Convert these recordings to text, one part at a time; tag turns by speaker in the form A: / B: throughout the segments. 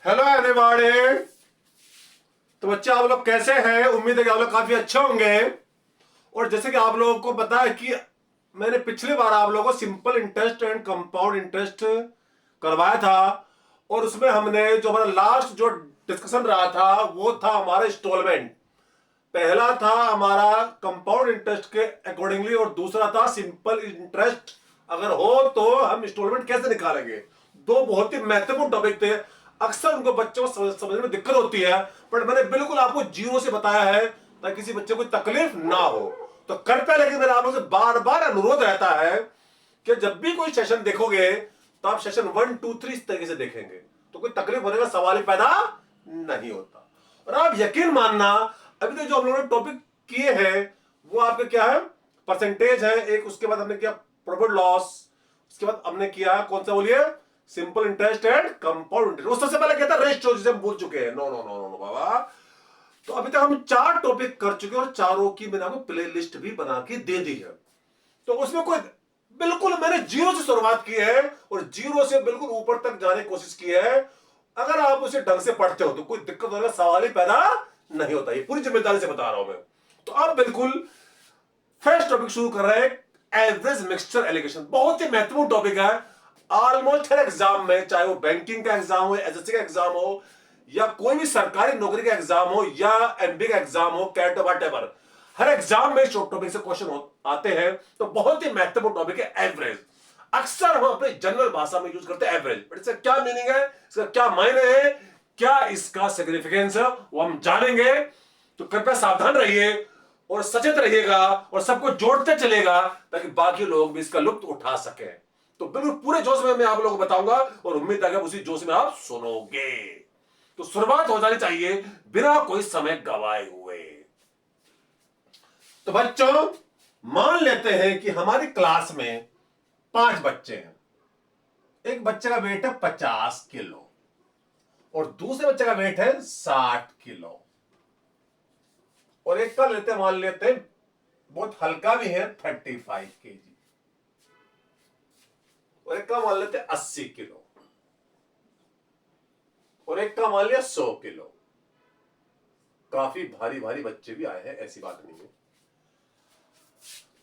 A: Hello everybody. तो बच्चे आप लोग कैसे हैं? उम्मीद है कि आप लोग काफी अच्छे होंगे। और जैसे कि आप लोगों को पता है कि मैंने पिछली बार आप लोगों को simple interest and compound interest करवाया था। और उसमें हमने जो हमारा लास्ट जो डिस्कशन रहा था वो था हमारा इंस्टॉलमेंट। पहला था हमारा कंपाउंड इंटरेस्ट के अकॉर्डिंगली और दूसरा था सिंपल इंटरेस्ट अगर हो तो हम इंस्टॉलमेंट कैसे निकालेंगे। दो बहुत ही महत्वपूर्ण टॉपिक थे। अक्सर उनको बच्चों को समझने में दिक्कत होती है, पर मैंने बिल्कुल आपको जीरो से बताया है ताकि किसी बच्चे को तकलीफ ना हो। तो कृपया लेकिन मेरा आप लोगों से बार बार अनुरोध रहता है कि जब भी कोई सेशन देखोगे तो आप सेशन 1 2 3 इस तरीके से देखेंगे तो कोई तकलीफ होने का सवाल ही पैदा नहीं होता। और आप यकीन मानना, अभी तक जो हम लोगों ने टॉपिक किए हैं वो आपके क्या है, परसेंटेज है एक, उसके बाद हमने किया प्रॉफिट लॉस, उसके बाद हमने किया कौन सा बोलिए, simple interest and compound interest. वो सबसे पहले क्या था, रेशियो, जिसे हम भूल चुके हैं। नो नो नो नो बाबा। तो अभी तक हम 4 टॉपिक कर चुके हैं और चारों की मैंने आपको प्ले लिस्ट भी बना के दे दी है। तो उसमें कोई बिल्कुल मैंने जीरो से शुरुआत की है और जीरो से बिल्कुल ऊपर तक जाने की कोशिश की है। अगर आप उसे ढंग से पढ़ते हो तो कोई दिक्कत होने का सवाल ही पैदा नहीं होता। ये पूरी जिम्मेदारी से बता रहा हूं मैं। तो आप बिल्कुल फर्स्ट टॉपिक शुरू कर रहे हैं, एवरेज मिक्सचर एलिगेशन। बहुत ही महत्वपूर्ण टॉपिक है। ऑलमोस्ट हर एग्जाम में, चाहे वो बैंकिंग का एग्जाम हो, एसएससी का एग्जाम हो, या कोई भी सरकारी नौकरी का एग्जाम हो, या एमबीए का एग्जाम हो, कैट वट एवर, हर एग्जाम में शॉर्ट टॉपिक से क्वेश्चन आते हैं। तो बहुत ही महत्वपूर्ण टॉपिक है एवरेज। अक्सर हम अपने जनरल भाषा में यूज करते हैं एवरेज, बट इसका क्या मीनिंग है, इसका क्या मायने है, क्या इसका सिग्निफिकेंस है, वो हम जानेंगे। तो कृपया सावधान रहिए और सचेत रहिएगा और सबको जोड़ते चलेगा ताकि बाकी लोग भी इसका लुत्फ उठा सके। तो बिल्कुल पूरे जोश में मैं आप लोगों को बताऊंगा और उम्मीद है कि उसी जोश में आप सुनोगे। तो शुरुआत हो जानी चाहिए बिना कोई समय गवाए हुए। तो बच्चों, मान लेते हैं कि हमारी क्लास में 5 बच्चे हैं। एक बच्चे का वेट है 50 किलो और दूसरे बच्चे का वेट है 60 किलो, और एक का लेते मान लेते हैं बहुत हल्का भी है 35 kg, और एक का मान लेते हैं 80 किलो, और एक का मान लिया 100 किलो। काफी भारी भारी बच्चे भी आए हैं, ऐसी बात नहीं है।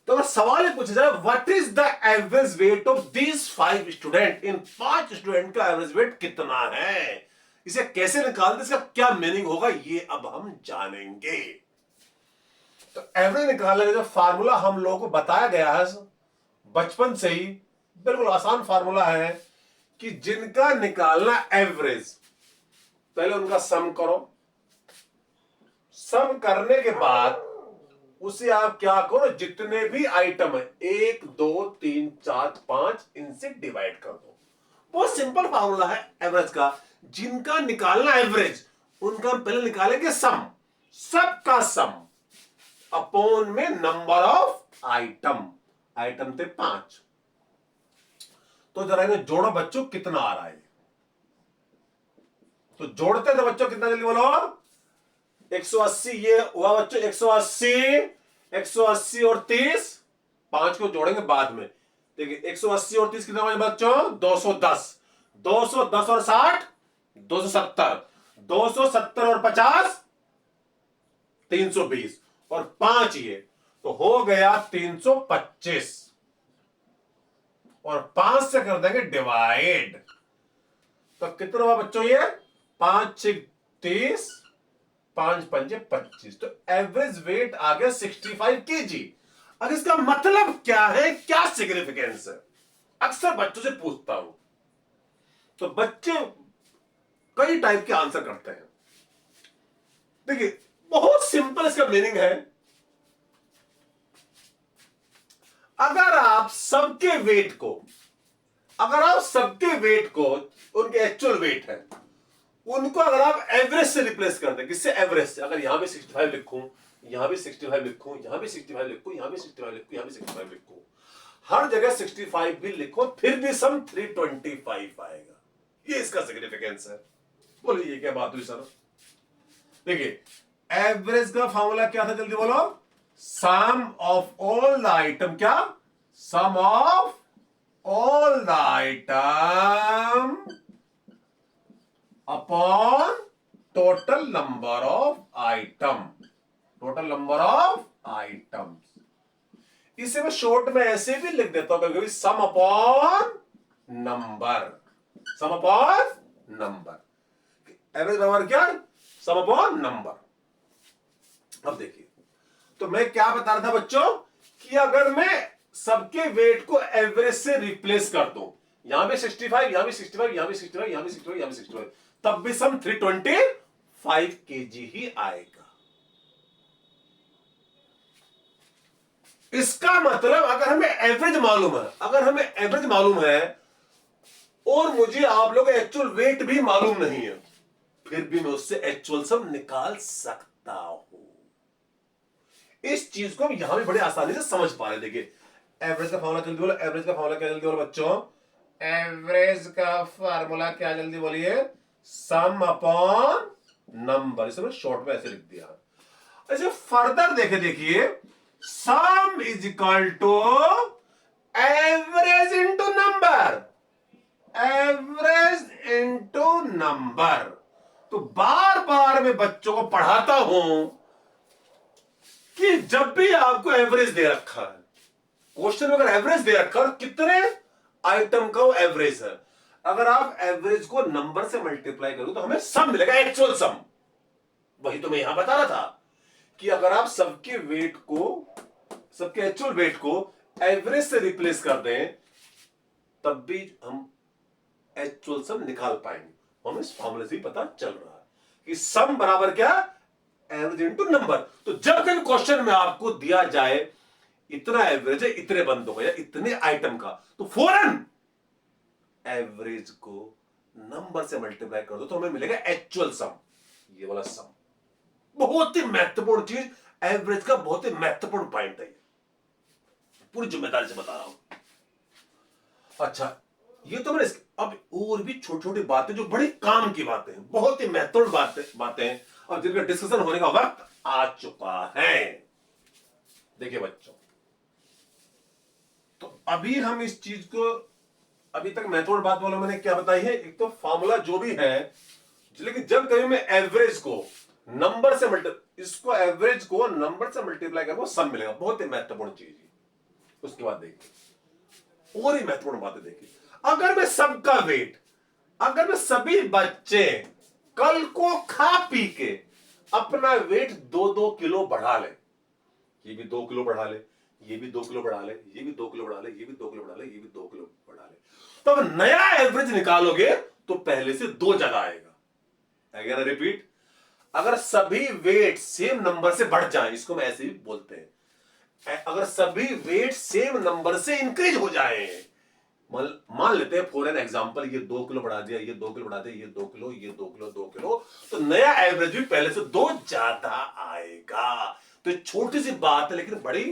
A: तो अगर सवाल पूछा जाए what is the average weight of these 5 student, in 5 student का एवरेज वेट कितना है, इसे कैसे निकालते, इसका क्या मीनिंग होगा, ये अब हम जानेंगे। तो एवरेज निकालने का जो फार्मूला हम लोगों को बताया गया है बचपन से ही, बिल्कुल आसान फार्मूला है कि जिनका निकालना एवरेज, पहले उनका सम करो, सम करने के बाद उसे आप क्या करो, जितने भी आइटम है 1 2 3 4 5 इनसे डिवाइड कर दो। बहुत सिंपल फार्मूला है एवरेज का। जिनका निकालना एवरेज उनका हम पहले निकालेंगे सम, सबका सम अपॉन में नंबर ऑफ आइटम, आइटम थे 5। तो जरा इन्हें जोड़ो बच्चों, कितना आ रहा है। तो जोड़ते थे बच्चों, कितना जल्दी बोलो। 180 ये हुआ बच्चों, 180, 180 और 30, 5 को जोड़ेंगे बाद में। देखिए 180 और 30 कितना बचे बच्चों, 210, 210 और 60 270, 270 और 50 320, और 5 ये तो हो गया 325, और 5 से कर देंगे डिवाइड। तो कितना हुआ बच्चों ये, 5 6 30, 5 5 25। तो एवरेज वेट आ गया 65 kg। अब इसका मतलब क्या है, क्या सिग्निफिकेंस है, अक्सर बच्चों से पूछता हूं। तो बच्चे कई टाइप के आंसर करते हैं। देखिए बहुत सिंपल इसका मीनिंग है, अगर आप सबके वेट को, अगर आप सबके वेट को, उनके एक्चुअल वेट है, उनको अगर आप एवरेज से रिप्लेस कर दें, किससे, एवरेज से। अगर यहां भी 65 लिखूं, यहां भी 65 लिखूं, यहां भी 65 लिखूं, यहां भी 65 लिखूं, यहां भी 65 लिखूं, हर जगह 65 भी लिखो, फिर भी सम 325 आएगा। ये इसका सिग्निफिकेंस है। बोलिए ये क्या बात हुई सर। देखिए एवरेज का फॉर्मूला क्या था, जल्दी बोलो। Sum of all the item, क्या, sum of all the item upon total number of item, total number of items. इसे मैं शॉर्ट में ऐसे भी लिख देता हूं कभी, सम अपॉन नंबर, सम अपॉन नंबर। एवरेज बराबर क्या, सम अपॉन नंबर। अब देखिए, तो मैं क्या बता रहा था बच्चों कि अगर मैं सबके वेट को एवरेज से रिप्लेस कर दूं, यहां भी 65, यहां भी 65, यहां भी 65, यहां भी 65, यहां भी 65, तब भी सम 325 kg ही आएगा। इसका मतलब अगर हमें एवरेज मालूम है, अगर हमें एवरेज मालूम है और मुझे आप लोग एक्चुअल वेट भी मालूम नहीं है, फिर भी मैं उससे एक्चुअल सम निकाल सकता हूं। इस चीज को हम यहां भी बड़े आसानी से समझ पा रहे। देखिए, एवरेज का फॉर्मूला जल्दी बोलो, एवरेज का फॉर्मूला क्या जल्दी बोलो बच्चों, एवरेज का फॉर्मूला क्या जल्दी बोलिए, सम अपॉन नंबर। इसे मैंने शॉर्ट में ऐसे लिख दिया। ऐसे फर्दर देखे, देखिए sum is equal to average into number, average into number. तो बार बार मैं बच्चों को पढ़ाता हूं कि जब भी आपको एवरेज दे रखा है, क्वेश्चन में अगर एवरेज दे रखा है, कितने आइटम का वो एवरेज है, अगर आप एवरेज को नंबर से मल्टीप्लाई करो तो हमें सम मिलेगा, एक्चुअल सम। वही तो मैं यहां बता रहा था कि अगर आप सबके वेट को, सबके एक्चुअल वेट को एवरेज से रिप्लेस कर दें, तब भी हम एक्चुअल सम निकाल पाएंगे। हमें इस फॉर्मूले से ही पता चल रहा है कि सम बराबर क्या, एवरेज इनटू नंबर। तो जब कभी क्वेश्चन में आपको दिया जाए इतना एवरेज है इतने बंदों का या इतने आइटम का, तो फौरन एवरेज को नंबर से मल्टीप्लाई कर दो तो हमें मिलेगा एक्चुअल सम, ये वाला सम। बहुत ही महत्वपूर्ण चीज, एवरेज का बहुत ही महत्वपूर्ण पॉइंट है, पूरी जिम्मेदारी से बता रहा हूं। अच्छा, ये तो मैंने अब और भी छोटी छोटी बातें जो बड़ी काम की बातें हैं, बहुत ही महत्वपूर्ण बातें और जिनका डिस्कशन होने का वक्त आ चुका है। देखिए बच्चों, तो अभी हम इस चीज को, अभी तक महत्वपूर्ण बात वालों मैंने क्या बताई है, एक तो फॉर्मूला जो भी है, लेकिन जब कभी मैं एवरेज को नंबर से इसको एवरेज को नंबर से मल्टीप्लाई करूंगा सम मिलेगा, बहुत ही महत्वपूर्ण चीज है। उसके बाद देखिए और ही महत्वपूर्ण बातें, देखिए अगर मैं सबका वेट, अगर मैं सभी बच्चे कल को खा पी के अपना वेट 2-2 किलो बढ़ा ले, ये भी 2 किलो बढ़ा ले, ये भी 2 किलो बढ़ा ले, ये भी 2 किलो बढ़ा ले, ये भी 2 किलो बढ़ा ले, ये भी 2 किलो बढ़ा ले, तो अब नया एवरेज निकालोगे तो पहले से 2 ज्यादा आएगा। अगेन रिपीट, अगर सभी वेट सेम नंबर से बढ़ जाए, इसको मैं ऐसे भी बोलते हैं, अगर सभी वेट सेम नंबर से इंक्रीज हो जाए, मान लेते हैं फॉर एन एग्जांपल, ये 2 किलो बढ़ा दिया, ये 2 किलो बढ़ा दिया, ये 2 किलो, ये 2 किलो, 2 किलो, तो नया एवरेज भी पहले से 2 ज्यादा आएगा। तो छोटी सी बात है लेकिन बड़ी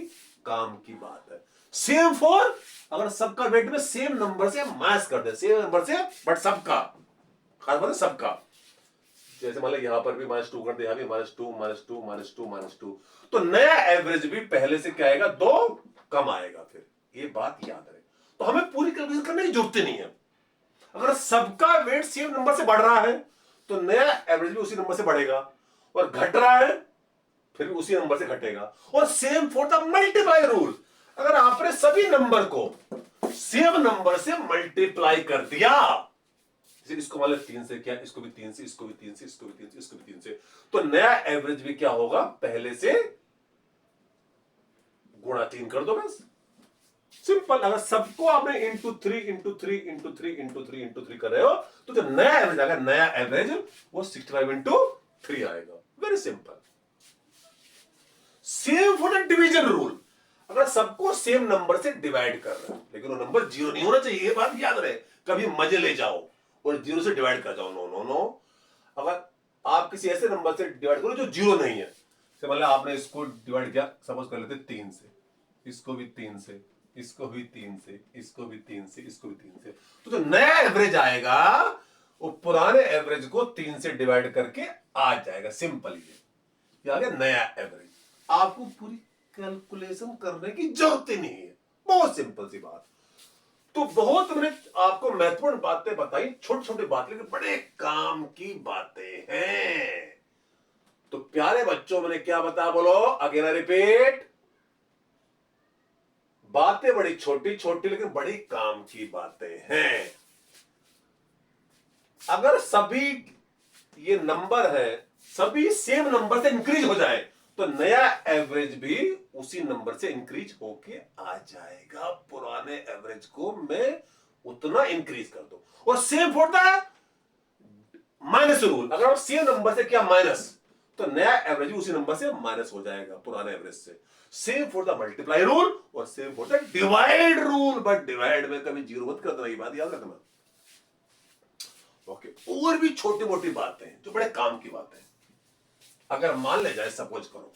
A: काम की बात है। सेम फॉर, अगर सबका वेट में सेम नंबर से मैच कर दे, सेम नंबर से बट सबका, खास बात है सबका, जैसे मान लो यहां पर भी -2 कर दे, यहां भी -2 -2 -2 -2, तो नया एवरेज भी पहले से क्या आएगा, 2 कम आएगा। फिर ये बात याद रहे, तो हमें पूरी कैलकुलेशन करने की जरूरत नहीं है। अगर सबका वेट सेम नंबर से बढ़ रहा है तो नया एवरेज भी उसी नंबर से बढ़ेगा, और घट रहा है फिर भी उसी नंबर से घटेगा। और same for the multiply rule, अगर आपने सभी नंबर को सेम नंबर से मल्टीप्लाई कर दिया, इसको मान लो 3 से, क्या इसको भी 3 से, इसको भी 3 से, इसको भी 3 से, इसको भी 3 से, तो नया एवरेज भी क्या होगा, पहले से गुणा 3 कर दो बस, सिंपल। अगर सबको आपने into 3 into 3 into 3 into 3 into 3 कर रहे हो तो जो नया एवरेज आएगा, नया एवरेज वो 65 इंटू 3 आएगा। Very simple. Same for the division rule, अगर सबको सेम नंबर से डिवाइड कर रहे हैं, लेकिन वो नंबर 0 नहीं होना चाहिए, ये बात याद रहे। कभी मजे ले जाओ और 0 से डिवाइड कर जाओ, नो नो नो। अगर आप किसी ऐसे नंबर से डिवाइड करो जो 0 नहीं है, मतलब आपने इसको डिवाइड किया, सपोज कर लेते 3 से, इसको भी 3 से, इसको भी 3 से, इसको भी 3 से, इसको भी 3 से, तो जो नया एवरेज आएगा वो पुराने एवरेज को 3 से डिवाइड करके आ जाएगा। सिंपल, ये आ गया नया एवरेज। आपको पूरी कैलकुलेशन करने की जरूरत ही नहीं है, बहुत सिंपल सी बात। तो बहुत मैंने आपको महत्वपूर्ण बातें बताई, छोटी छोटी बातें, लेकिन बड़े काम की बातें हैं। तो प्यारे बच्चों, मैंने क्या बताया बोलो, अगेन रिपीट। बातें बड़ी छोटी छोटी लेकिन बड़ी काम की बातें हैं। अगर सभी ये नंबर है, सभी सेम नंबर से इंक्रीज हो जाए तो नया एवरेज भी उसी नंबर से इंक्रीज होके आ जाएगा। पुराने एवरेज को मैं उतना इंक्रीज कर दूं। और सेम होता है माइनस रूल, अगर आप सेम नंबर से क्या माइनस, तो नया एवरेज भी उसी नंबर से माइनस हो जाएगा पुराने एवरेज से। Same for the multiply rule और same for the divide rule, but divide में कभी जीरो मत करना, ये बात याद रखना। ओके, और भी छोटी मोटी बातें हैं जो बड़े काम की बातें हैं। अगर मान ले जाए, सपोज करो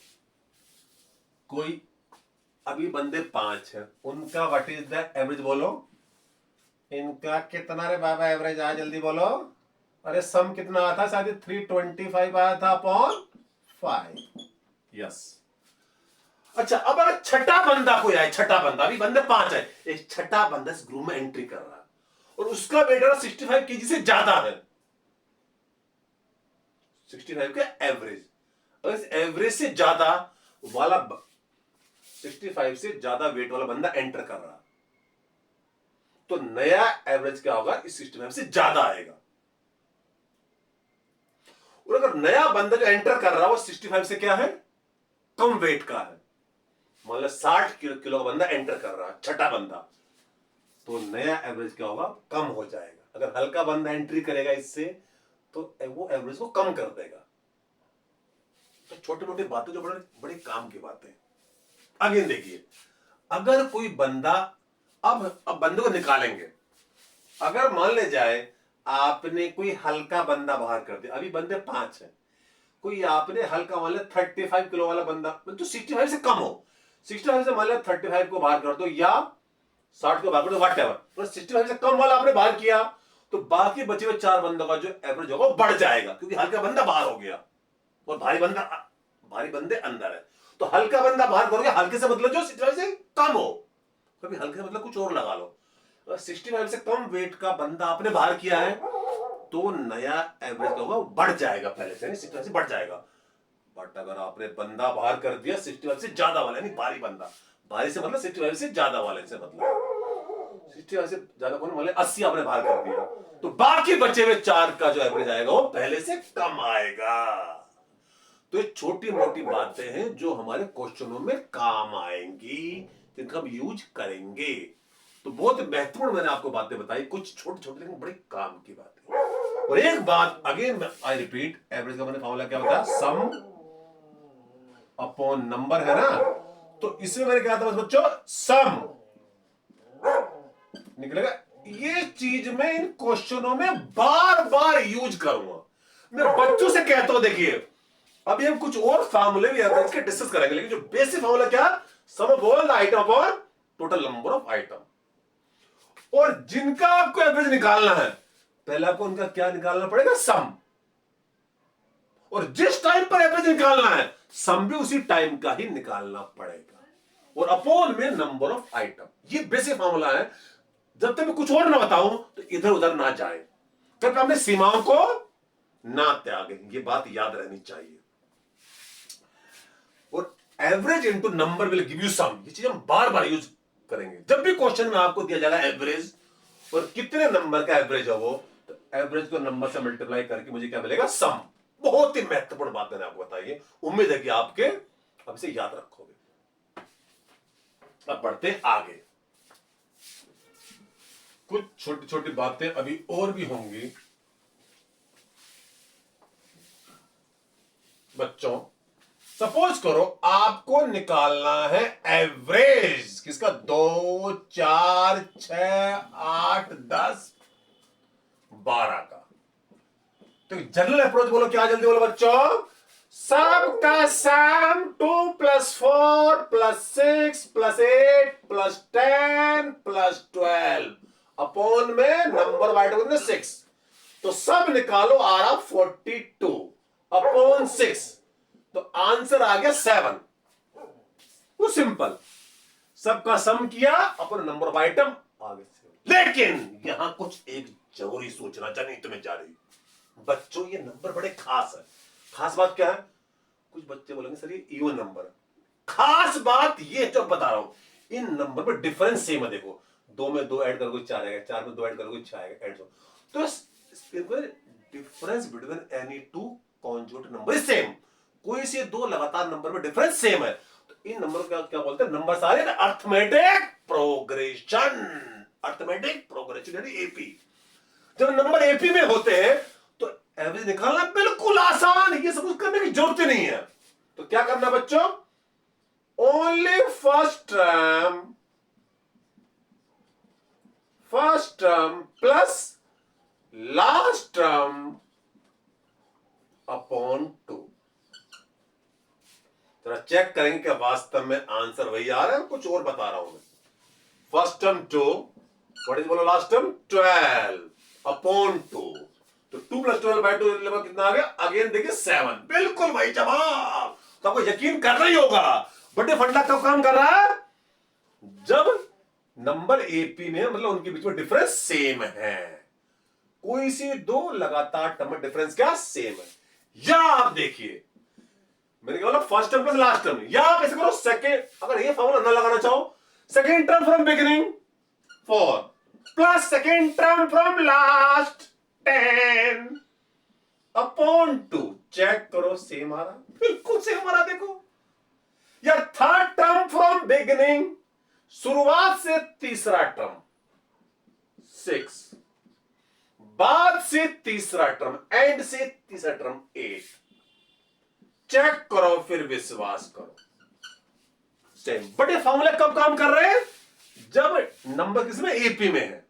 A: कोई अभी बंदे 5 है, उनका व्हाट इज द एवरेज बोलो, इनका कितना रे बाबा एवरेज आया, जल्दी बोलो। अरे सम कितना आया था, शायद 325 आया था अपॉन 5। यस। अच्छा, अब अगर छठा बंदा कोई आए, छठा बंदा, अभी बंदे 5 है, एक छठा बंदा इस ग्रुप में एंट्री कर रहा है और उसका वेट 65 केजी से ज्यादा है, 65 का एवरेज। अगर इस एवरेज से ज्यादा वाला 65 से ज्यादा वेट वाला बंदा एंटर कर रहा, तो नया एवरेज क्या होगा, इस 65 से ज्यादा आएगा। और अगर नया बंदा जो एंटर कर रहा है वो 65 से क्या है, कम वेट का है, मान लो 60 किलो का बंदा एंटर कर रहा है, छठा बंदा, तो नया एवरेज क्या होगा, कम हो जाएगा। अगर हल्का बंदा एंट्री करेगा इससे, तो वो एवरेज को कम कर देगा। तो छोटी मोटी बातें जो बड़े बड़े काम की बातें। अगेन देखिए, अगर कोई बंदा, अब बंदे को निकालेंगे। अगर मान ले जाए आपने कोई हल्का बंदा बाहर कर दिया, अभी बंदे 5 है, कोई आपने हल्का मान लिया 35 किलो वाला बंदा, जो 65 से कम हो, 65 से मान लिया 35 को बाहर कर दो या 60 को बाहर कर दो, व्हाट एवर, तो 65 से कम वाला आपने बाहर किया, तो बाकी बचे हुए 4 बंदों का जो एवरेज होगा वो बढ़ जाएगा, क्योंकि हल्का बंदा बाहर हो गया और भारी बंदे अंदर है। तो हल्का बंदा बाहर करोगे, हल्के से मतलब जो 65 से कम हो, कभी हल्के से मतलब कुछ और लगा लो। 65 से कम वेट का बंदा आपने बाहर किया है, तो नया एवरेज क्या होगा, बढ़ जाएगा, पहले से 65 से बढ़ जाएगा। बट अगर आपने बंदा बाहर कर दिया 65 से ज्यादा वाला, यानी भारी बंदा, भारी से मतलब 65 से ज्यादा वाले से मतलब 65 से ज्यादा कौन, मतलब 80 आपने बाहर कर दिया, तो बाकी बचे हुए 4 का जो एवरेज आएगा वो पहले से कम आएगा। तो ये छोटी मोटी बातें हैं जो हमारे क्वेश्चनों में काम आएंगी, जिनका हम यूज करेंगे। तो बहुत महत्वपूर्ण मैंने आपको बातें बताई, कुछ छोटी छोटी लेकिन बड़ी काम की बातें। और एक बात अगेन आई रिपीट, एवरेज का मैंने फॉर्मूला क्या बताया, सम अपॉन नंबर है ना, तो इसमें मैंने क्या था बच्चों, सम निकलेगा। ये चीज मैं इन क्वेश्चनों में बार बार यूज करूंगा। मैं बच्चों से कहता हूं, देखिए अभी हम कुछ और फार्मूले भी एवरेज के डिस्कस करेंगे, लेकिन जो बेसिक फार्मूला क्या, sum of all the item upon total number of item. और जिनका आपको एवरेज निकालना है, पहले आपको उनका क्या निकालना पड़ेगा, सम। और जिस टाइम पर एवरेज निकालना है, सम भी उसी टाइम का ही निकालना पड़ेगा, और अपॉन में नंबर ऑफ आइटम। ये बेसिक फार्मूला है। जब तक मैं कुछ और ना बताऊं तो इधर उधर ना जाए, तब हमने सीमाओं को ना त्यागे, ये बात याद रहनी चाहिए। और average into number will give you sum, ये चीज हम बार बार यूज करेंगे। जब भी क्वेश्चन में आपको दिया जाएगा एवरेज और कितने नंबर का एवरेज है वो, तो एवरेज को नंबर से मल्टीप्लाई करके मुझे क्या मिलेगा, सम। बहुत ही महत्वपूर्ण बात मैंने आपको बताई है, उम्मीद है कि आपके अब इसे याद रखोगे। अब बढ़ते आगे, कुछ छोटी छोटी बातें अभी और भी होंगी बच्चों। सपोज करो आपको निकालना है एवरेज किसका, 2, 4, 6, 8, 10, 12 का। तो जनरल अप्रोच बोलो क्या, जल्दी बोलो बच्चों, सब का सम 2 + 4 + 6 + 8 + 10 + 12 अपॉन में नंबर ऑफ आइटम 6। तो सब निकालो, आ रहा 42 अपॉन 6, तो आंसर आ गया 7। वो सिंपल, सबका सम किया अपन नंबर ऑफ आइटम आ गए। लेकिन यहां कुछ एक जरूरी सूचना जानी तुम्हें जा रही। बच्चों ये नंबर बड़े खास है। खास बात क्या है? कुछ बच्चे बोलेंगे सर ये इवन नंबर है। खास बात ये जो बता रहा हूं, इन नंबर में डिफरेंस सेम है। देखो, 2 में 2 ऐड करोगे 4 आएगा, 4 में 2 ऐड करोगे 6 आएगा, ऐड तो difference between any to conjugate number is same. कोई से दो लगातार नंबर में डिफरेंस सेम है तो इन नंबर को क्या बोलते हैं? नंबर सारे अर्थमेटिक प्रोग्रेशन। अर्थमेटिक प्रोग्रेशन यानी एपी। जब नंबर एपी में होते हैं तो एवरेज निकालना बिल्कुल आसान, ये सब कुछ करने की जरूरत ही नहीं है। तो क्या करना बच्चों? Only first term plus last term upon 2। जरा चेक करेंगे कि वास्तव में आंसर वही आ रहा है, कुछ और बता रहा हूं मैं। फर्स्ट टर्म 2, व्हाट इज बोलो लास्ट टर्म 12 अपॉन 2। तो 2 + 12 / 2 कितना आ गया? अगेन देखिए 7। बिल्कुल भाई जवाब। तो आपको यकीन करना ही होगा, बड़े फंडा कब काम कर रहा है? जब नंबर एपी में, मतलब उनके बीच में डिफरेंस सेम है। कोई सी दो लगातार टर्म में डिफरेंस क्या सेम है। या आप देखिए, मैंने क्या बोला? First term plus last term. या आप ऐसे करो, सेकेंड, अगर ये फॉर्मूला ना लगाना चाहो, second term from beginning 4 plus second term from last 10 upon 2। Check करो, सेम आ रहा, बिल्कुल सेम आ रहा। देखो, या थर्ड टर्म फ्रॉम बिगिनिंग, शुरुआत से तीसरा टर्म 6, बाद से तीसरा टर्म, एंड से तीसरा टर्म 8। चेक करो, फिर विश्वास करो, सेम। बट ये फॉर्मूले कब काम कर रहे हैं? जब नंबर किसमें? एपी में है।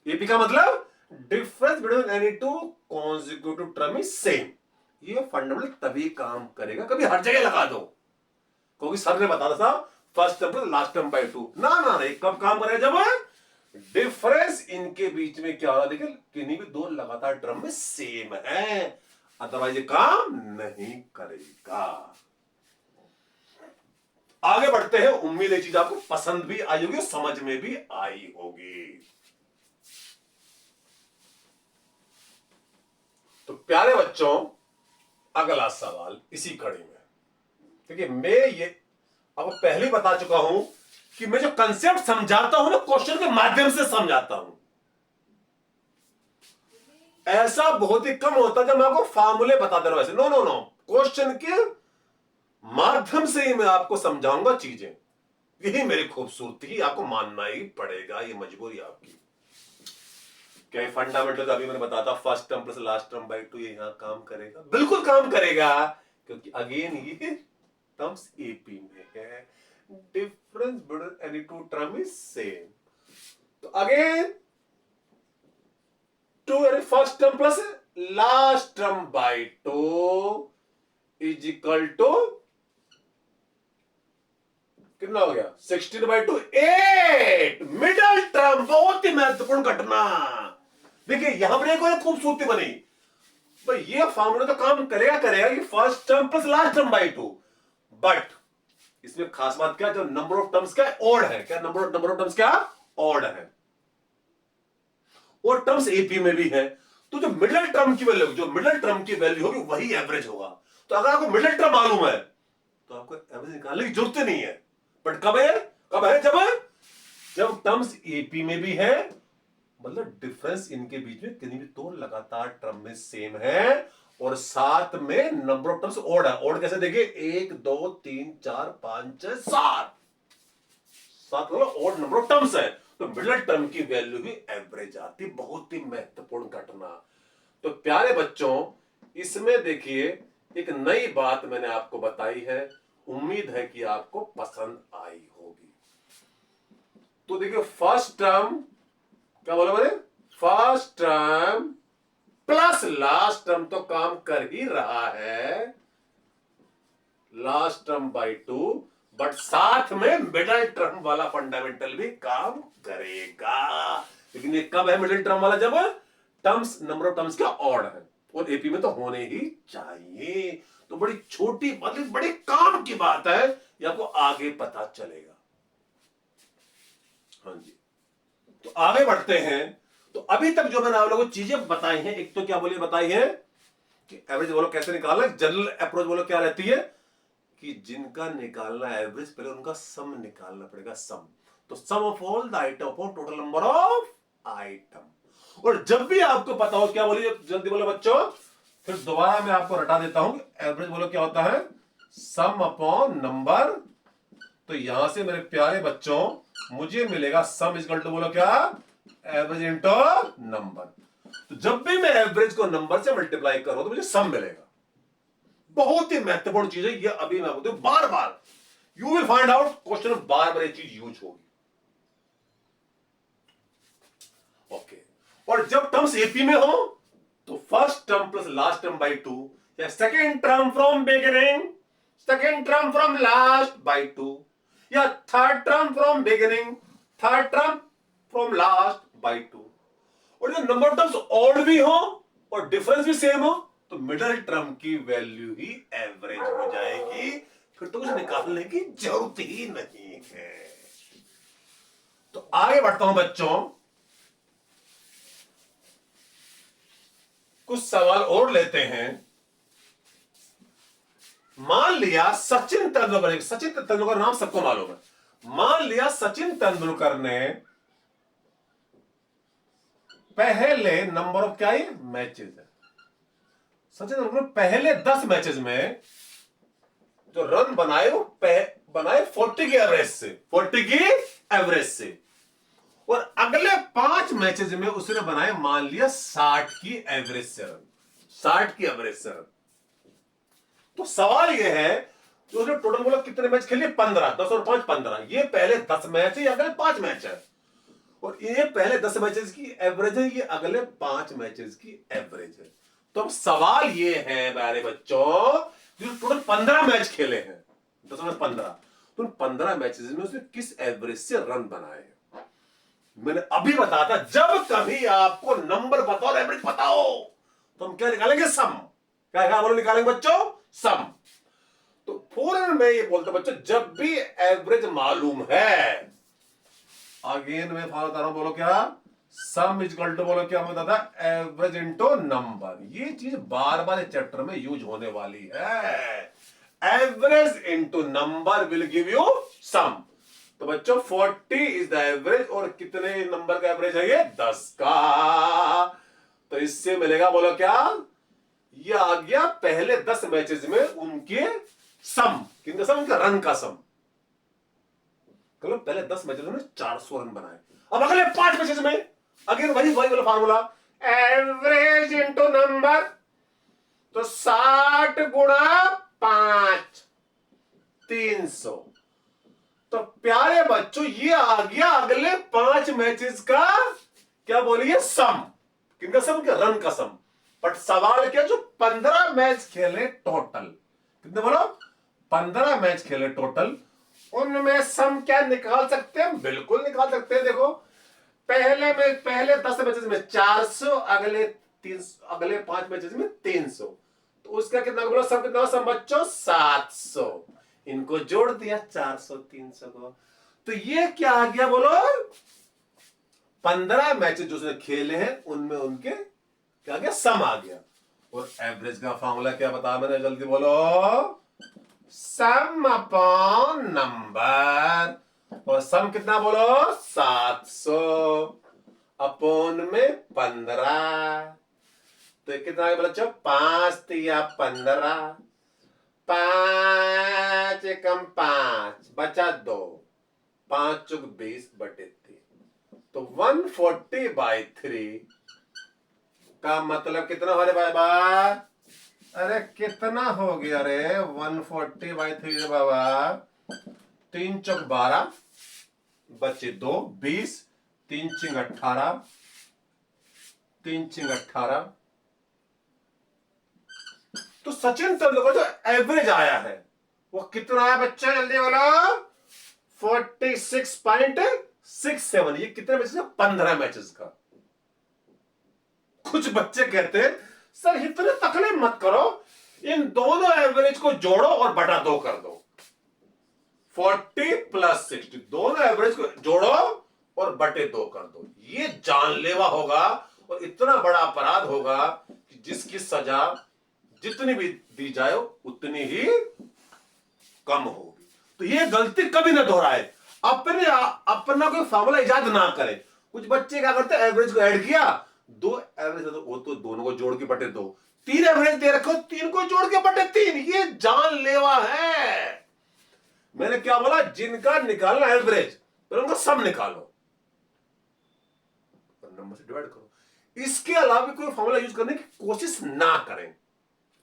A: एपी का मतलब difference between any two consecutive term is same. ये फंडामेंटल तभी काम करेगा, कभी हर जगह लगा दो, क्योंकि सर ने बताया था first term plus last term / 2। ना, कब काम करेगा? जब डिफरेंस इनके बीच में क्या होगा? देखिए, किन्हीं भी दो लगातार टर्म में सेम है, अदरवाइज ये काम नहीं करेगा। आगे बढ़ते हैं। उम्मीद है चीज आपको पसंद भी आई होगी, समझ में भी आई होगी। तो प्यारे बच्चों, अगला सवाल इसी कड़ी में। देखिए, मैं ये आपको पहले ही बता चुका हूं कि मैं जो कंसेप्ट समझाता हूं ना, क्वेश्चन के माध्यम से समझाता हूं। ऐसा बहुत ही कम होता है जब मैं आपको फार्मूले बता दे रहा हूं ऐसे। नो, क्वेश्चन के माध्यम से ही मैं आपको समझाऊंगा चीजें। यही मेरी खूबसूरती, आपको मानना ही पड़ेगा, ये मजबूरी आपकी। क्या फंडामेंटल अभी मैंने बताया था, first term plus last term / 2 ये यहां काम करेगा? बिल्कुल काम करेगा, क्योंकि अगेन ये टर्म्स एपी में है। Difference between any two term is same. तो again 2 first term plus last term / 2 is equal to कितना हो गया? 16/2 8। मिडल टर्म, बहुत ही महत्वपूर्ण घटना। देखिए, यहां पर एक और खूबसूरती बनी भाई। ये फॉर्मूला तो काम करेगा कि first term plus last term / 2, but इसमें खास बात क्या? जो नंबर ऑफ टर्म्स क्या ऑड है। क्या नंबर ऑफ टर्म्स क्या ऑड है, और टर्म्स एपी में भी है। तो जो मिडिल टर्म की वैल्यू होगी वही एवरेज होगा। तो अगर आपको मिडिल टर्म मालूम है तो आपको एवरेज निकालने की जरूरत नहीं है। बट कब है? जब टर्म्स एपी में भी है, मतलब डिफरेंस इनके बीच में किन्हीं भी दो लगातार टर्म में सेम है, और साथ में नंबर ऑफ टर्म्स ऑड है। ऑड कैसे? देखिए, 1 2 3 4 5 6 7 ऑड नंबर ऑफ टर्म्स है, तो मिडिल टर्म की वैल्यू भी एवरेज आती। बहुत ही महत्वपूर्ण घटना। तो प्यारे बच्चों, इसमें देखिए एक नई बात मैंने आपको बताई है, उम्मीद है कि आपको पसंद आई होगी। तो देखिए, फर्स्ट टर्म क्या बोला मैंने? First term plus last term तो काम कर ही रहा है, लास्ट टर्म / 2, बट साथ में मिडिल टर्म वाला फंडामेंटल भी काम करेगा। लेकिन ये कब है मिडिल टर्म वाला? जब टर्म्स, नंबर ऑफ टर्म्स क्या ऑड है, और एपी में तो होने ही चाहिए। तो बड़ी छोटी, मतलब बड़ी काम की बात है, ये आपको आगे पता चलेगा। हाँ जी। तो आगे बढ़ते हैं। तो अभी तक जो मैंने आप लोगों को चीजें बताई हैं, एक तो क्या बोलिए बताई है कि एवरेज बोलो कैसे निकालना। जनरल अप्रोच बोलो क्या रहती है कि जिनका निकालना एवरेज, पहले उनका सम निकालना पड़ेगा, सम। तो sum of all the item upon total number of item. और जब भी आपको पता हो, क्या बोलिए जल्दी बोलो बच्चों, फिर दोबारा मैं आपको रटा देता हूं। एवरेज बोलो क्या होता है, सम अपॉन नंबर। तो यहां से मेरे प्यारे बच्चों मुझे मिलेगा सम इक्वल टू बोलो क्या, एवरेज इंटू नंबर। तो जब भी मैं एवरेज को नंबर से मल्टीप्लाई करूं तो मुझे सम मिलेगा। बहुत ही महत्वपूर्ण चीज है ये, अभी मैं बोलता हूं बार बार you will find out question में बार बार ये चीज यूज होगी। ओके, और जब टर्म्स एपी में हो तो first term plus last term by 2, या second term from beginning second term from last by 2, या third term from beginning third term from last by 2। और जब नंबर ऑफ टर्म्स ऑड भी हो और डिफरेंस भी सेम हो तो मिडिल टर्म की वैल्यू ही एवरेज हो जाएगी, फिर तो कुछ निकालने की जरूरत ही नहीं है। तो आगे बढ़ता हूं बच्चों, कुछ सवाल और लेते हैं। मान लिया सचिन तेंदुलकर, सचिन तेंदुलकर नाम सबको मालूम है, मान लिया सचिन तेंदुलकर ने पहले नंबर ऑफ क्या है मैचेस है, सचिन तेंदुलकर पहले 10 मैचेस में जो रन बनाए वो बनाए 40 की एवरेज से, 40 की एवरेज से, और अगले 5 मैचेस में उसने बनाए मान लिया 60 की एवरेज से रन, 60 की एवरेज से रन। तो सवाल यह है कि उसने टोटल बोला कितने मैच खेले, 15, 10 और 5 15। ये पहले 10 मैच है, ये अगले 5 मैच है, और ये पहले 10 मैचेस की एवरेज है, ये अगले 5 मैचेस की एवरेज है। तो अब सवाल ये है प्यारे बच्चों, जो टोटल 15 मैच खेले हैं, 10 में 15, तो 15 मैचेस में उसने किस एवरेज से रन बनाए हैं। मैंने अभी बताया था जब कभी आपको नंबर बताओ और एवरेज बताओ तो हम क्या निकालेंगे, सम। क्या बोलो निकालेंगे बच्चों, सम। तो फौरन मैं ये बोलता बच्चों, जब भी एवरेज मालूम है, अगेन मैं फॉलो बता रहा हूं, बोलो क्या, सम इक्वल टू बोलो क्या, मैं बताता एवरेज इनटू नंबर। ये चीज बार बार इस चैप्टर में यूज होने वाली है। Average into number will give you sum. तो बच्चों 40 इज द एवरेज, और कितने नंबर का एवरेज है ये, 10 का। तो इससे मिलेगा बोलो क्या, ये आ गया पहले 10 मैचेस में उनके सम, किनका सम, उनका रन का सम। पहले 10 मैचेस में 400 रन बनाए। अब अगले 5 मैचेस में अगेन वही वाला फार्मूला, एवरेज इंटू नंबर। तो 60 गुणा 5, 300। तो प्यारे बच्चों ये आ गया अगले 5 मैचेस का क्या बोलिए, सम। किनका सम, क्या, रन का सम। बट सवाल क्या, जो 15 मैच खेले टोटल, कितने बोलो, 15 मैच खेले टोटल, उनमें सम क्या निकाल सकते हैं, बिल्कुल निकाल सकते हैं। देखो पहले 10 मैचेस में 400, अगले 5 मैचेस में 300, तो उसका कितना बोलो, सम कितना, सम बच्चों 700। इनको जोड़ दिया 400 300 को, तो ये क्या आ गया बोलो, 15 मैचेस जो उसने खेले हैं उनमें उनके क्या आ गया, सम आ गया। और एवरेज का फॉर्मूला क्या बताया मैंने, जल्दी बोलो, सम अपॉन नंबर। और सम कितना बोलो, 700 अपॉन में 15। तो कितना बच्चों, 5 या 15, 5 कम 5 बचा 2, 5 चुक 20 बटे 3। तो 140/3 का मतलब कितना हो रहा है बाबा, अरे कितना हो गया, अरे 140/3 बाबा, 3 चौक 12 बचे 2, 20, 3 चिंग 18, 3 चिंग 18। तो सचिन तेंदुलकर जो एवरेज आया है वो कितना आया बच्चे, जल्दी बोलो, 46.67। ये कितने मैचेस का, 15 मैचेस का। कुछ बच्चे कहते हैं सर इतने तकलीफ मत करो, इन दोनों एवरेज को जोड़ो और बटा 2 कर दो। 40 + 60 दोनों एवरेज को जोड़ो और बटे 2 कर दो। ये जानलेवा होगा और इतना बड़ा अपराध होगा कि जिसकी सजा जितनी भी दी जाए उतनी ही कम होगी। तो ये गलती कभी ना दोहराए, अपना कोई फार्मूला इजाद ना करे। कुछ बच्चे क्या करते हैं, एवरेज को ऐड किया, 2 एवरेज वो तो दोनों को जोड़ के बटे 2, 3 एवरेज दे रखो, 3 को जोड़ के बटे 3। ये जानलेवा है। मैंने क्या बोला, जिनका निकालना एवरेज पर उनका सम निकालो, नंबर से डिवाइड करो। इसके अलावा कोई फॉर्मूला यूज करने की कोशिश ना करें,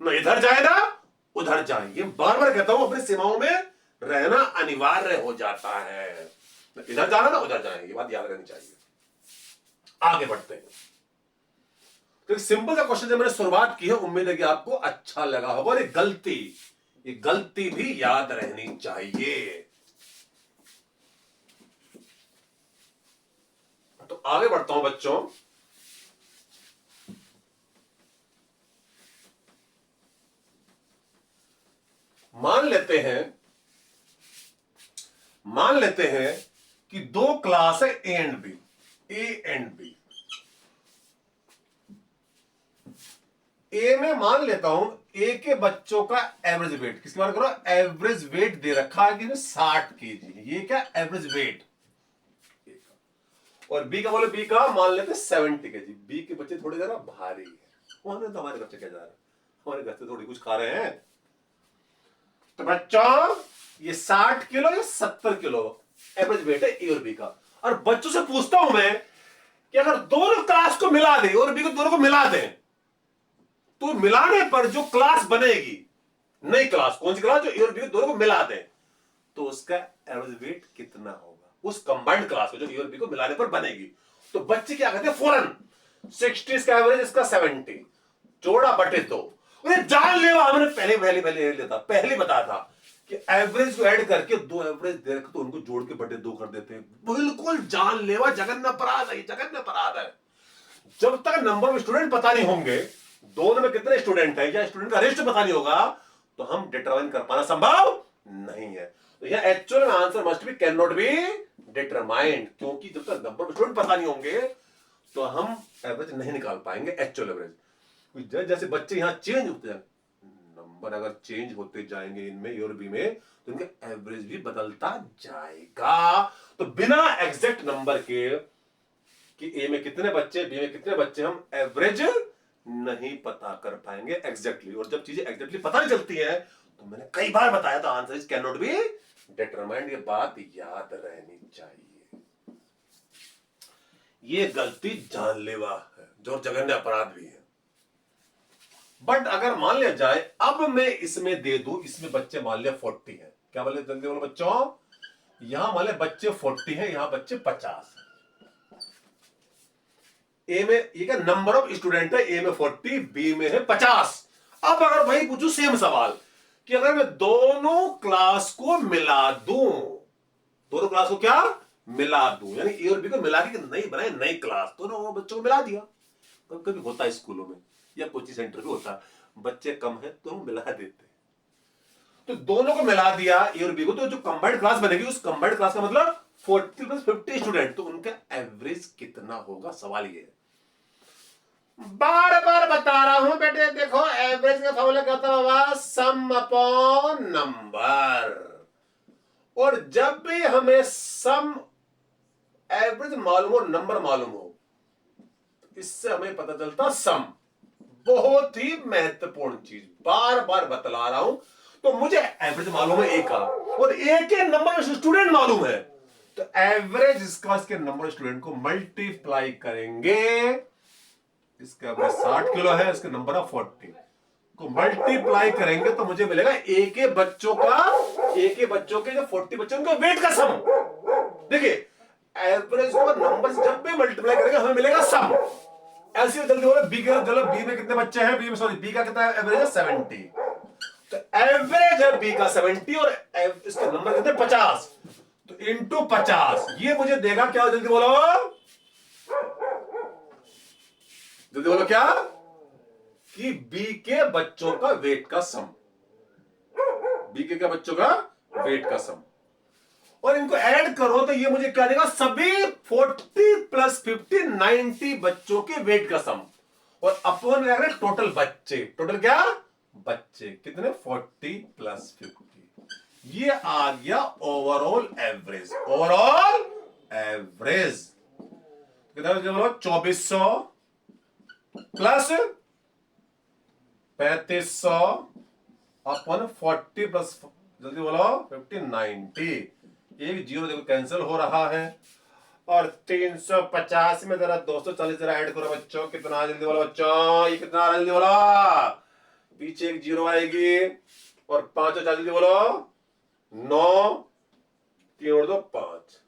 A: ना इधर जाए ना उधर जाए। ये बार बार कहता हूं, अपनी सीमाओं में रहना अनिवार्य हो जाता है। इधर जाना ना उधर जाए, ये बात याद रहनी चाहिए। आगे बढ़ते हैं। तो एक सिंपल सा क्वेश्चन से मैंने शुरुआत की है, उम्मीद है कि आपको अच्छा लगा होगा। और ये गलती भी याद रहनी चाहिए। तो आगे बढ़ता हूं बच्चों। मान लेते हैं कि 2 क्लास है ए एंड बी। ए में मान लेता हूं ए के बच्चों का एवरेज वेट, किसकी बात करो, एवरेज वेट दे रखा है कि 60 केजी। ये क्या, एवरेज वेट। और बी का बोले, बी का मान लेते 70 केजी। बी के बच्चे थोड़े जरा भारी है। वहां तो हमारे बच्चे क्या जा रहे हैं, हमारे घर से थोड़ी कुछ खा रहे हैं। तो बच्चों ये 60 किलो या 70 किलो एवरेज वेट है ए और बी का। और बच्चों से पूछता हूं मैं कि अगर दोनों क्लास को मिला दे, और बी को दोनों को मिला दे, तो मिलाने पर जो क्लास बनेगी, नई क्लास, कौन सी क्लास, जो ए और बी को दोनों को मिला दे, तो उसका एवरेज वेट कितना होगा, उस कंबाइंड क्लास को जो ए और बी को मिलाने पर बनेगी। तो बच्चे क्या कहते हैं, फौरन 60 इसका एवरेज, इसका 70 जोड़ा बटे 2। उन्हें जान लेवा, हमने पहले बताया था कि एवरेज को ऐड करके 2 एवरेज दे रखे तो उनको जोड़ के बटे 2 कर देते हैं। बिल्कुल जान लेवा, जघन्य अपराध है। जब तक नंबर ऑफ स्टूडेंट पता नहीं होंगे, दोनों में कितने स्टूडेंट है या स्टूडेंट का रेशियो पता नहीं होगा, तो हम डिटरमाइन कर पाना संभव नहीं है। तो यह actual answer must be can not be determined, क्योंकि जब तक नंबर ऑफ स्टूडेंट पता नहीं होंगे तो हम एवरेज नहीं निकाल पाएंगे, एक्चुअल एवरेज। जैसे बच्चे यहां चेंज होते हैं, नंबर अगर चेंज होते जाएंगे इनमें ए और बी में, तो इनका एवरेज भी बदलता जाएगा। तो बिना एग्जैक्ट नंबर के कि ए में कितने बच्चे, बी में कितने बच्चे, हम एवरेज नहीं पता कर पाएंगे एग्जैक्टली। और जब चीजें एग्जैक्टली पता नहीं चलती है, तो मैंने कई बार बताया था, answer is can not be determined. ये बात याद रहनी चाहिए। ये गलती जानलेवा है, जो जघन्य अपराध भी है। बट अगर मान लिया जाए, अब मैं इसमें दे दूं, इसमें बच्चे मान लिया 40 है, क्या बोले, जल्दी बोलो बच्चों, यहां मान लिया बच्चे 40 है, यहां बच्चे 50 है। ए में ये क्या नंबर ऑफ स्टूडेंट है, ए में 40, बी में है 50। अब अगर भाई पूछूं सेम सवाल कि अगर मैं दोनों क्लास को मिला दूं, दोनों क्लास को क्या मिला दूं, यानी ए और बी को मिला के नई बनाए नई क्लास, दोनों बच्चों को मिला दिया। कभी कभी होता है स्कूलों में या कोचिंग सेंटर में होता है, बच्चे कम है तो हम मिला देते हैं। तो दोनों को मिला दिया ए और बी को, तो जो कंबाइंड क्लास बनेगी, उस कंबाइंड क्लास का मतलब 40 प्लस 50 स्टूडेंट, तो उनका एवरेज कितना होगा, सवाल ये है। बार बार बता रहा हूं बेटे, देखो एवरेज का फॉर्मूला कहता होगा सम अपॉन नंबर। और जब भी हमें सम एवरेज मालूम हो, नंबर मालूम हो, इससे हमें पता चलता सम। बहुत ही महत्वपूर्ण चीज, बार बार बतला रहा हूं। तो मुझे एवरेज मालूम है ए का, और ए के नंबर ऑफ स्टूडेंट मालूम है, तो एवरेज इसका इसके नंबर ऑफ स्टूडेंट को मल्टीप्लाई करेंगे। इसका एवरेज 60 किलो है, इसके नंबर ऑफ 40 को मल्टीप्लाई करेंगे तो मुझे मिलेगा ए के बच्चों के जो 40 बच्चे उनके वेट का सम। देखिए एवरेज को नंबर से जब भी मल्टीप्लाई करेंगे हमें मिलेगा सम। ऐसे जल्दी बोलो, बी में कितने बच्चे हैं, बी का कितना एवरेज है 70, तो एवरेज है बी का 70 और इसका नंबर कितने 50, तो इंटू 50 ये मुझे देगा क्या, जल्दी बोलो क्या, कि बी के बच्चों का वेट का सम, बी के क्या बच्चों का वेट का सम। और इनको ऐड करो तो ये मुझे क्या देगा, सभी 40 प्लस 50 90 बच्चों के वेट का सम, और अपॉन क्या करें, टोटल बच्चे, टोटल क्या बच्चे कितने 40 प्लस 50, ये आ गया ओवरऑल एवरेज। ओवरऑल एवरेज कितना बोलो, 2400 प्लस 3500 अपन 40 प्लस, जल्दी बोलो 50 90, एक जीरो देखो कैंसिल हो रहा है, और 350 में जरा 240 जरा ऐड करो बच्चों, कितना जल्दी बोलो बच्चों, ये कितना जल्दी बोलो, पीछे एक जीरो आएगी, और 5 और 4 जल्दी बोलो 9, 3 और 2 5,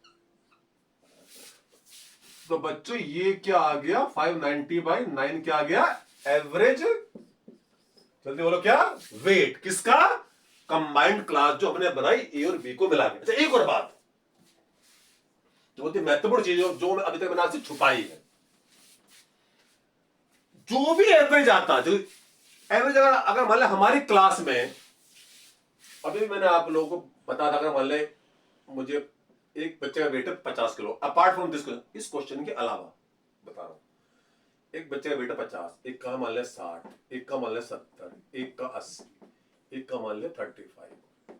A: तो बच्चों ये क्या आ गया 590/9 क्या आ गया, एवरेज, जल्दी बोलो क्या, वेट किसका, कंबाइंड क्लास जो हमने बनाई ए और बी को मिला के। अच्छा एक और बात जो बहुत ही महत्वपूर्ण चीज जो अभी तक मैंने आपसे छुपाई है, जो भी एवरेज आता, जो एवरेज अगर मान ले हमारी क्लास में, अभी भी मैंने आप लोगों को बताया था, अगर मान ले मुझे एक बच्चे का वेट है 50 kilo, apart from this question, इस क्वेश्चन के अलावा बता रहा हूं, एक बच्चे का वेट है 50, एक का मान ले 60, एक का मान ले 70, एक का 80, एक का मान ले 35,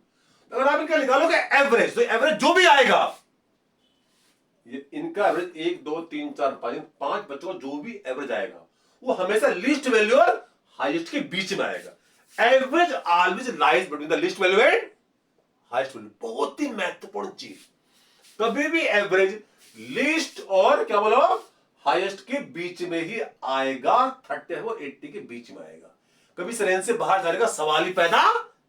A: अगर आप इनका निकालोगे एवरेज, तो एवरेज जो भी आएगा, ये इनका एवरेज 1 2 3 4 5 5 बच्चों का जो भी एवरेज आएगा वो हमेशा लीस्ट वैल्यू और हाईएस्ट के बीच में आएगा। Average always lies between the least value and highest value. बहुत ही महत्वपूर्ण चीज, कभी भी एवरेज लीस्ट और क्या बोलो हाईएस्ट के बीच में ही आएगा, 30 और 80 के बीच में आएगा, कभी इस रेंज से बाहर जाने का सवाल ही पैदा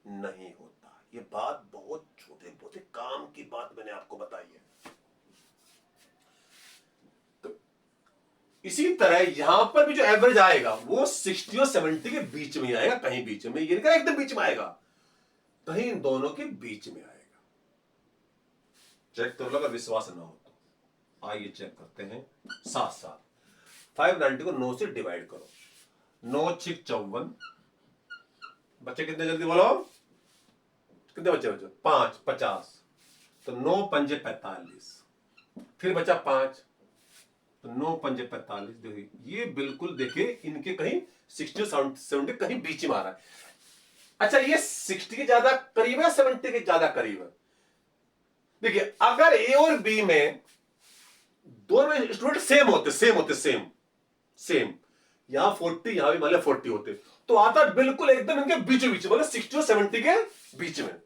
A: नहीं होता। ये बात बहुत छोटे बहुत ही काम की बात मैंने आपको बताई है। इसी तरह यहां पर भी जो एवरेज आएगा वो 60 और 70 के बीच में आएगा, कहीं बीच में, ये नहीं एकदम बीच में आएगा, कहीं इन दोनों के बीच में आएगा। चेक कर लो, अगर विश्वास ना हो तो आइए चेक करते हैं साथ साथ। 590 को 9 से डिवाइड करो, 9 6 54, बच्चे कितने जल्दी बोलो, कितने बच्चे 5 50, तो 9 पंजे 45, फिर बचा 5, तो 9 पंजे 45, देखिए ये बिल्कुल देखिए इनके कहीं 60 70 कहीं बीच में आ रहा है। अच्छा ये 60 के ज्यादा करीब है, 70 के ज्यादा करीब है। देखिए अगर ए और बी में दोनों में स्टूडेंट सेम, यहां 40 यहां भी मान लिया 40 होते, तो आता बिल्कुल एकदम इनके बीचों बीच, मतलब 60 और 70 के बीच में।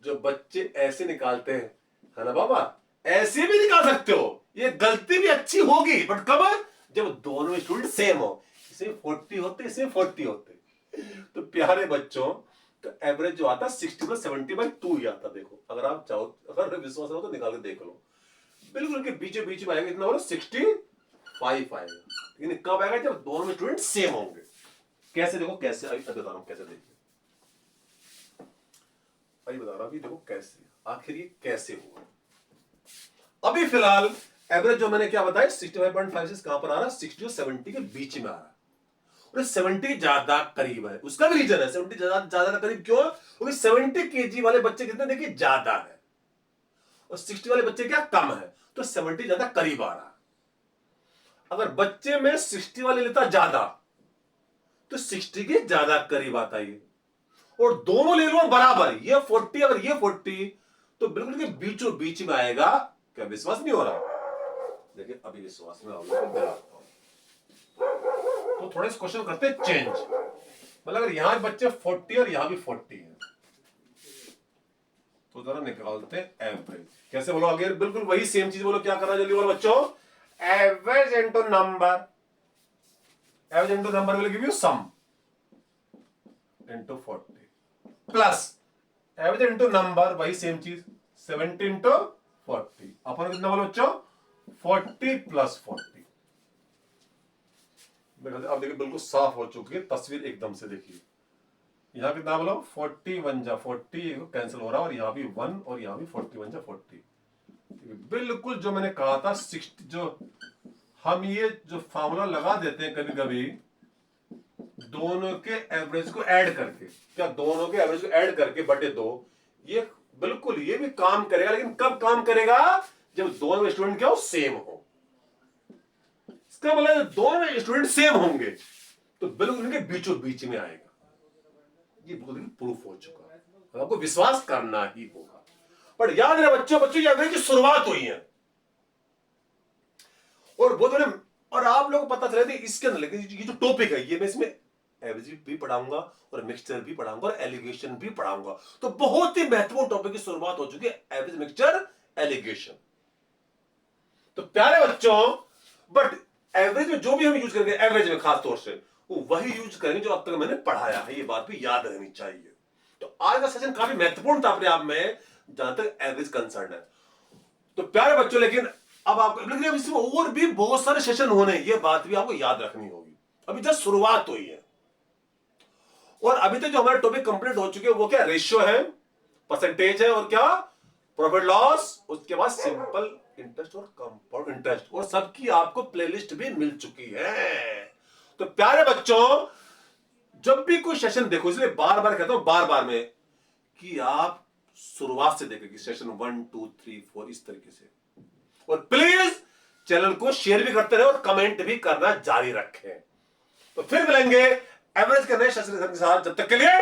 A: जो बच्चे ऐसे निकालते हैं, है ना बाबा, ऐसे भी निकाल सकते हो, ये गलती भी अच्छी होगी, बट कब, जब दोनों स्टूडेंट सेम हो, इसमें 40 होते इसमें 40 होते। तो प्यारे बच्चों, तो एवरेज जो आता 60 प्लस 70/2 ही आता। देखो अगर आप चाहो, अगर विश्वास हो तो निकाल के देख लो, बिल्कुल के बीचों बीच में आएगा, इतना बोलो 65 आएगा। लेकिन कब आएगा, जब दोनों स्टूडेंट सेम होंगे। कैसे देखो, कैसे अभी बता रहा हूं, कैसे देखिए, अभी बता रहा हूं, देखो कैसे, आखिर ये कैसे हुआ। अभी फिलहाल एवरेज जो मैंने क्या बताया 65.56 कहां पर आ रहा है, 60 और 70 के बीच में आ रहा है, और 70 ज्यादा करीब है। उसका भी रीजन है, 70 ज्यादा करीब क्यों, क्योंकि 70 केजी वाले बच्चे कितने देखिए ज्यादा है, और 60 वाले बच्चे क्या कम है, तो 70 ज्यादा करीब आ रहा है। अगर बच्चे में 60 वाले लेता ज्यादा, तो 60 के ज्यादा करीब आता है, और दोनों ले लो बराबर, ये 40 अगर ये 40, तो बिल्कुल के बीचों बीच में आएगा। क्या विश्वास नहीं हो रहा, देखिए अभी विश्वास में आओगे, तो थोड़े से क्वेश्चन करते हैं चेंज, मतलब अगर यहां बच्चे 40 और यहां भी 40 है, तो जरा निकालते हैं एवरेज। कैसे बोलो, अगेन बिल्कुल वही सेम चीज बोलो, क्या करना जल्दी बोलो बच्चों, average into number, average into number will give you sum into 40 plus average into number, वही सेम चीज 70 इनटू 40, अपन कितना बोलो बच्चों 40 प्लस 40। अब देखिए बिल्कुल साफ हो चुकी है तस्वीर एकदम से, देखिए यहां कितना बोलो 40 1 जा 40 कैंसिल हो रहा है, और यहां भी 1 और यहां भी 40 1 जा 40। बिल्कुल जो मैंने कहा था 60, जो हम ये जो फार्मूला लगा देते हैं कभी कभी दोनों के एवरेज को ऐड करके, क्या दोनों के एवरेज को ऐड करके बटे 2, ये बिल्कुल ये भी काम करेगा, लेकिन कब काम करेगा? जब दोनों स्टूडेंट क्या हो, सेम हो। इसका मतलब दोनों स्टूडेंट सेम होंगे तो बिल्कुल इनके बीचों बीच में आएगा। ये बहुत प्रूफ हो चुका है, तो आपको विश्वास करना ही होगा। पर याद रहे बच्चों, ये एवरेज की शुरुआत हुई है और बहुत बड़े, और आप लोगों को पता चला इसके अंदर, लेकिन ये जो टॉपिक है ये मैं इसमें एवरेज भी पढ़ाऊंगा और मिक्सचर भी पढ़ाऊंगा और एलिगेशन भी पढ़ाऊंगा। तो बहुत ही महत्वपूर्ण टॉपिक की शुरुआत हो चुकी है, एवरेज, मिक्सचर, एलिगेशन। तो प्यारे बच्चों, बट एवरेज में जो भी हम यूज करेंगे, एवरेज में खास तौर से वो वही यूज करेंगे जो अब तक मैंने पढ़ाया है, ये बात भी याद रहनी चाहिए। तो आज का सेशन काफी महत्वपूर्ण था अपने आप में जहां तक एवरेज कंसर्न है। तो प्यारे बच्चों, लेकिन अब आपको, लेकिन इसमें और भी बहुत सारे सेशन होने हैं, ये बात भी आपको याद रखनी होगी। अभी जस्ट शुरुआत हुई है और अभी तक जो हमारे टॉपिक कंप्लीट हो चुके हैं वो क्या, रेशियो है, परसेंटेज है, और क्या, प्रॉफिट लॉस, उसके बाद सिंपल इंटरेस्ट और कंपाउंड इंटरेस्ट, और सबकी आपको प्लेलिस्ट भी मिल चुकी है। तो प्यारे बच्चों, जब भी कोई सेशन देखो, इसलिए बार बार कहता हूं, बार बार में, कि आप शुरुआत से देखें, सेशन 1 2 3 4 इस तरीके से, और प्लीज चैनल को शेयर भी करते रहे और कमेंट भी करना जारी रखें। तो फिर मिलेंगे एवरेज के नए सेशन के साथ, जब तक के लिए